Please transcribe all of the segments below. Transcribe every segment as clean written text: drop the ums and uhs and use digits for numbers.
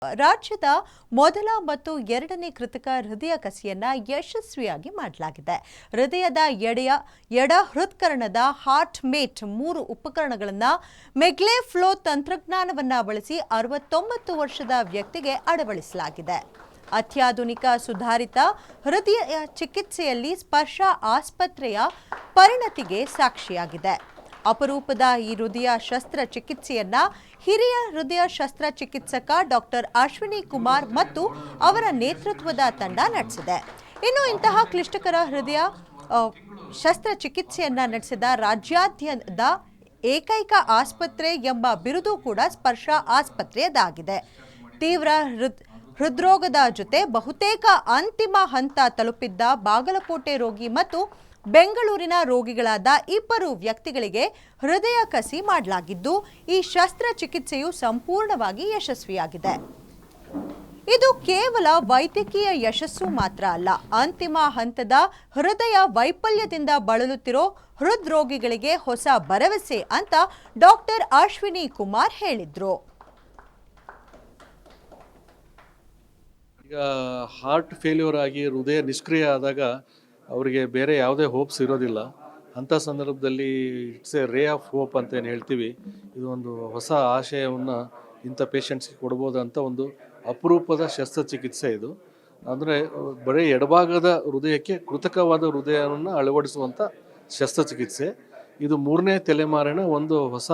ರಾಜ್ಯದ ಮೊದಲ ಮತ್ತು ಎರಡನೇ ಕೃತಕ ಹೃದಯ ಕಸಿಯನ್ನ ಯಶಸ್ವಿಯಾಗಿ ಮಾಡಲಾಗಿದೆ. ಹೃದಯದ ಎಡ ಹೃತ್ಕರಣದ ಹಾರ್ಟ್ ಮೇಟ್ 3 ಉಪಕರಣಗಳನ್ನು ಮೆಗ್ಲೆ ಫ್ಲೋ ತಂತ್ರಜ್ಞಾನವನ್ನು ಬಳಸಿ 69 ವರ್ಷದ ವ್ಯಕ್ತಿಗೆ ಅಳವಡಿಸಲಾಗಿದೆ. ಅತ್ಯಾಧುನಿಕ ಸುಧಾರಿತ ಹೃದಯ ಚಿಕಿತ್ಸೆಯಲ್ಲಿ ಸ್ಪರ್ಶ ಆಸ್ಪತ್ರೆಯ ಪರಿಣತಿಗೆ ಸಾಕ್ಷಿಯಾಗಿದೆ. ಅಪರೂಪದ ಈ ಹೃದಯ ಶಸ್ತ್ರಚಿಕಿತ್ಸೆಯನ್ನ ಹಿರಿಯ ಹೃದಯ ಶಸ್ತ್ರಚಿಕಿತ್ಸಕ ಡಾಕ್ಟರ್ ಅಶ್ವಿನಿ ಕುಮಾರ್ ಮತ್ತು ಅವರ ನೇತೃತ್ವದ ತಂಡ ನಡೆಸಿದೆ. ಇನ್ನು ಇಂತಹ ಕ್ಲಿಷ್ಟಕರ ಹೃದಯ ಶಸ್ತ್ರಚಿಕಿತ್ಸೆಯನ್ನ ನಡೆಸಿದ ರಾಜ್ಯಾದ್ಯಂತದ ಏಕೈಕ ಆಸ್ಪತ್ರೆ ಎಂಬ ಬಿರುದು ಕೂಡ ಸ್ಪರ್ಶ ಆಸ್ಪತ್ರೆಯದಾಗಿದೆ. ತೀವ್ರ ಹೃದ್ರೋಗದ ಜೊತೆ ಬಹುತೇಕ ಅಂತಿಮ ಹಂತ ತಲುಪಿದ್ದ ಬಾಗಲಕೋಟೆ ರೋಗಿ ಮತ್ತು ಬೆಂಗಳೂರಿನ ರೋಗಿಗಳಾದ 2 ವ್ಯಕ್ತಿಗಳಿಗೆ ಹೃದಯ ಕಸಿ ಮಾಡಲಾಗಿದ್ದು, ಈ ಶಸ್ತ್ರಚಿಕಿತ್ಸೆಯು ಸಂಪೂರ್ಣವಾಗಿ ಯಶಸ್ವಿಯಾಗಿದೆ. ಇದು ಕೇವಲ ವೈದ್ಯಕೀಯ ಯಶಸ್ಸು ಮಾತ್ರ ಅಲ್ಲ, ಅಂತಿಮ ಹಂತದ ಹೃದಯ ವೈಫಲ್ಯದಿಂದ ಬಳಲುತ್ತಿರೋ ಹೃದ್ರೋಗಿಗಳಿಗೆ ಹೊಸ ಭರವಸೆ ಅಂತ ಡಾಕ್ಟರ್ ಅಶ್ವಿನಿ ಕುಮಾರ್ ಹೇಳಿದ್ರು. ಈಗ ಹಾರ್ಟ್ ಫೇಲ್ಯೂರ್ ಆಗಿ ಹೃದಯ ನಿಷ್ಕ್ರಿಯ ಆದಾಗ ಅವರಿಗೆ ಬೇರೆ ಯಾವುದೇ ಹೋಪ್ಸ್ ಇರೋದಿಲ್ಲ. ಅಂಥ ಸಂದರ್ಭದಲ್ಲಿ it's A ray of hope ಅಂತ ಏನು ಹೇಳ್ತೀವಿ, ಇದು ಒಂದು ಹೊಸ ಆಶಯವನ್ನು ಇಂಥ ಪೇಷಂಟ್ಸ್ಗೆ ಕೊಡ್ಬೋದು ಅಂತ ಒಂದು ಅಪರೂಪದ ಶಸ್ತ್ರಚಿಕಿತ್ಸೆ ಇದು. ಅಂದರೆ ಬರೀ ಎಡಭಾಗದ ಹೃದಯಕ್ಕೆ ಕೃತಕವಾದ ಹೃದಯವನ್ನು ಅಳವಡಿಸುವಂಥ ಶಸ್ತ್ರಚಿಕಿತ್ಸೆ. ಇದು 3ನೇ ತಲೆಮಾರಿನ ಒಂದು ಹೊಸ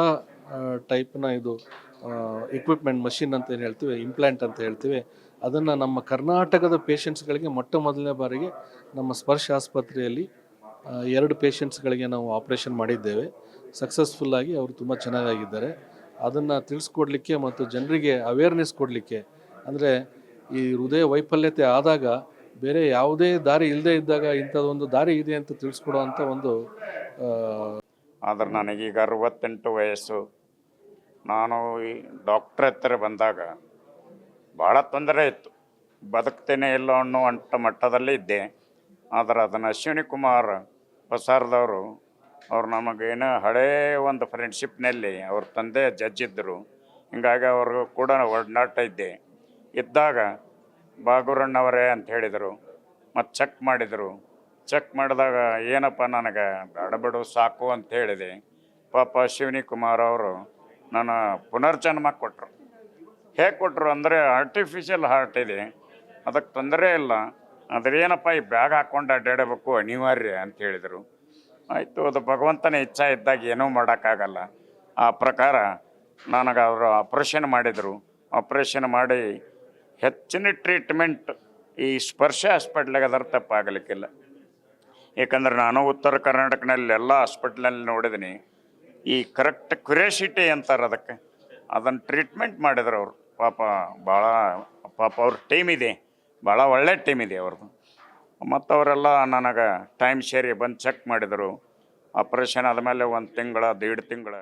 ಟೈಪ್ನ ಇದು ಇಕ್ವಿಪ್ಮೆಂಟ್ ಮಷಿನ್ ಅಂತ ಏನು ಹೇಳ್ತೀವಿ, ಇಂಪ್ಲಾಂಟ್ ಅಂತ ಹೇಳ್ತೀವಿ. ಅದನ್ನು ನಮ್ಮ ಕರ್ನಾಟಕದ ಪೇಷಂಟ್ಸ್ಗಳಿಗೆ ಮೊದಲನೇ ಬಾರಿಗೆ ನಮ್ಮ ಸ್ಪರ್ಶ ಆಸ್ಪತ್ರೆಯಲ್ಲಿ 2 ಪೇಷಂಟ್ಸ್ಗಳಿಗೆ ನಾವು ಆಪ್ರೇಷನ್ ಮಾಡಿದ್ದೇವೆ. ಸಕ್ಸಸ್ಫುಲ್ಲಾಗಿ ಅವರು ತುಂಬ ಚೆನ್ನಾಗಿದ್ದಾರೆ. ಅದನ್ನು ತಿಳಿಸ್ಕೊಡ್ಲಿಕ್ಕೆ ಮತ್ತು ಜನರಿಗೆ ಅವೇರ್ನೆಸ್ ಕೊಡಲಿಕ್ಕೆ, ಅಂದರೆ ಈ ಹೃದಯ ವೈಫಲ್ಯತೆ ಆದಾಗ ಬೇರೆ ಯಾವುದೇ ದಾರಿ ಇಲ್ಲದೆ ಇದ್ದಾಗ ಇಂಥದ್ದೊಂದು ದಾರಿ ಇದೆ ಅಂತ ತಿಳಿಸ್ಕೊಡುವಂಥ ಒಂದು. ಆದ್ರೆ ನನಗೀಗ 68 ವಯಸ್ಸು. ನಾನು ಈ ಡಾಕ್ಟ್ರ್ ಹತ್ತಿರ ಬಂದಾಗ ಭಾಳ ತೊಂದರೆ ಇತ್ತು, ಬದುಕ್ತೇನೆ ಇಲ್ಲ ಅನ್ನೋ ಮಟ್ಟದಲ್ಲಿ ಇದ್ದೆ. ಆದರೆ ಅದನ್ನು ಅಶ್ವಿನಿ ಕುಮಾರ್ ಹೊಸಾರದವರು ಅವ್ರು ನಮಗೇನು ಹಳೇ ಒಂದು ಫ್ರೆಂಡ್ಶಿಪ್ನಲ್ಲಿ ಅವ್ರ ತಂದೆ ಜಡ್ಜ್ ಇದ್ದರು. ಹಿಂಗಾಗಿ ಅವರು ಕೂಡ ಒಡನಾಟ ಇದ್ದಾಗ ಬಾಗೂರಣ್ಣವರೇ ಅಂತ ಹೇಳಿದರು. ಮತ್ತು ಚೆಕ್ ಮಾಡಿದರು. ಚೆಕ್ ಮಾಡಿದಾಗ ಏನಪ್ಪ ನನಗೆ ಬೇಡ ಸಾಕು ಅಂತ ಹೇಳಿದೆ. ಪಾಪ ಅಶ್ವಿನಿ ಕುಮಾರ್ ಅವರು ನನ್ನ ಪುನರ್ಜನ್ಮ ಕೊಟ್ಟರು. ಹೇಗೆ ಕೊಟ್ಟರು ಅಂದರೆ ಆರ್ಟಿಫಿಷಿಯಲ್ ಹಾರ್ಟ್ ಇದೆ, ಅದಕ್ಕೆ ತೊಂದರೆ ಇಲ್ಲ, ಅದ್ರೇನಪ್ಪ ಈ ಬ್ಯಾಗ್ ಹಾಕ್ಕೊಂಡು ಅಡ್ಡಾಡಬೇಕು ಅನಿವಾರ್ಯ ಅಂತ ಹೇಳಿದರು. ಆಯಿತು, ಅದು ಭಗವಂತನ ಇಚ್ಛಾ ಇದ್ದಾಗ ಏನೂ ಮಾಡೋಕ್ಕಾಗಲ್ಲ. ಆ ಪ್ರಕಾರ ನನಗೆ ಅವರು ಆಪ್ರೇಷನ್ ಮಾಡಿದರು. ಆಪ್ರೇಷನ್ ಮಾಡಿ ಹೆಚ್ಚಿನ ಟ್ರೀಟ್ಮೆಂಟ್ ಈ ಸ್ಪರ್ಶ ಹಾಸ್ಪಿಟ್ಲಿಗೆ ಅದರ ತಪ್ಪಾಗಲಿಕ್ಕಿಲ್ಲ. ಏಕೆಂದ್ರೆ ನಾನು ಉತ್ತರ ಕರ್ನಾಟಕನಲ್ಲಿ ಎಲ್ಲ ಹಾಸ್ಪಿಟ್ಲಲ್ಲಿ ನೋಡಿದ್ದೀನಿ. ಈ ಕರೆಕ್ಟ್ ಕ್ಯುರೇಸಿಟಿ ಅಂತಾರೆ ಅದಕ್ಕೆ, ಅದನ್ನು ಟ್ರೀಟ್ಮೆಂಟ್ ಮಾಡಿದ್ರು ಅವರು. ಪಾಪ ಅವ್ರ ಟೀಮ್ ಇದೆ, ಭಾಳ ಒಳ್ಳೆ ಟೀಮ್ ಇದೆ ಅವ್ರದ್ದು. ಮತ್ತು ಅವರೆಲ್ಲ ನನಗೆ ಟೈಮ್ ಶೇರಿ ಬಂದು ಚೆಕ್ ಮಾಡಿದರು. ಆಪ್ರೇಷನ್ ಆದಮೇಲೆ 1 ತಿಂಗಳ 1.5 ತಿಂಗಳ